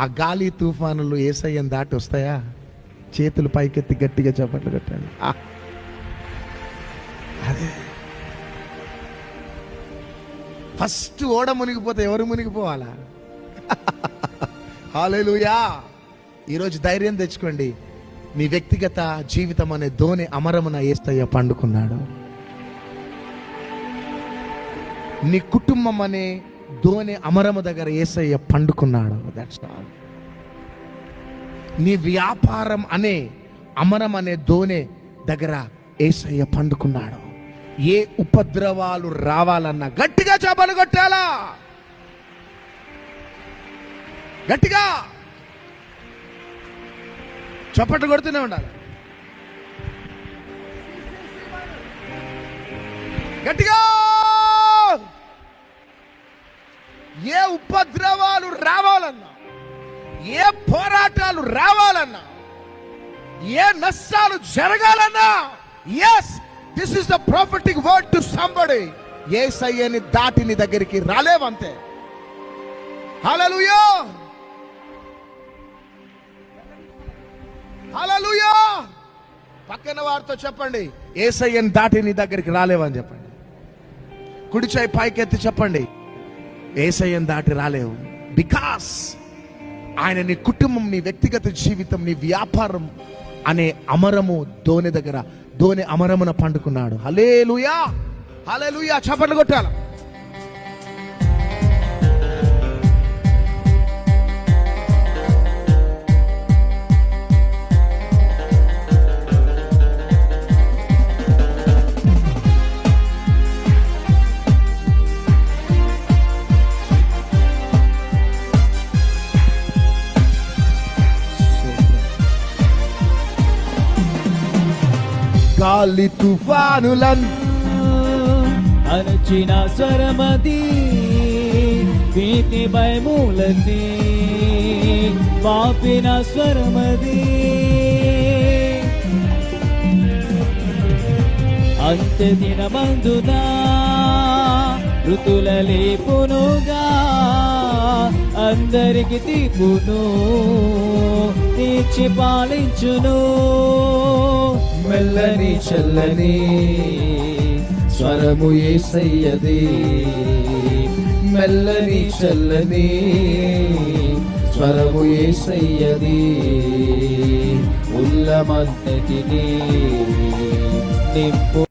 ఆ గాలి తుఫానులు యేసయ్యను దాటి వస్తాయా? చేతులు పైకెత్తి గట్టిగా చప్పట్లు కొట్టండి. అదే ఫస్ట్ ఓడ మునిగిపోతే ఎవరు మునిగిపోవాలా? హల్లెలూయా. ఈరోజు ధైర్యం తెచ్చుకోండి. మీ వ్యక్తిగత జీవితం అనే దోణి అమరమున యేసయ్య పండుకున్నాడు. నీ కుటుంబం అనే దోణి అమరము దగ్గర యేసయ్య పండుకున్నాడు. That's all. నీ వ్యాపారం అనే అమరం అనే దోణి దగ్గర యేసయ్య పండుకున్నాడు. ఏ ఉపద్రవాలు రావాలన్నా గట్టిగా చప్పట్లు కొట్టాలా? గట్టిగా చప్పట్లు కొడుతూనే ఉండాలి. గట్టిగా. ఏ ఉపద్రవాలు రావాలన్నా, ఏ పోరాటాలు రావాలన్నా, ఏ నష్టాలు జరగాలన్నా, yes, this is the prophetic word to somebody. యేసయ్యని దాటి నీ దగ్గరికి రాలేవంతే. హల్లెలూయా, హల్లెలూయా. పక్కన వారితో చెప్పండి, యేసయ్యని దాటి నీ దగ్గరికి రాలేవని చెప్పండి. కుడి చేయి పైకెత్తి చెప్పండి, యేసయ్యని దాటి రాలేవు. బికాస్ ఆయన నీ కుటుంబం, నీ వ్యక్తిగత జీవితం, నీ వ్యాపారం అనే అమరము దోణి దగ్గర, దోణి అమరమున పండుకున్నాడు. హల్లెలూయా, హల్లెలూయా. చప్పట్లు కొట్టాల. గాలి తుఫానులను అణచిన స్వరమది, భీతి భయములది వాపిన స్వరమది. అంత్య దినమందున ఋతుల లేపునుగా, అందరికి తీర్పును తీర్చి పాలించును. మెల్లని చల్లని స్వరము యేసయ్యది, మెల్లని చల్లని స్వరము యేసయ్యది. ఉల్లమంతటిని నింపు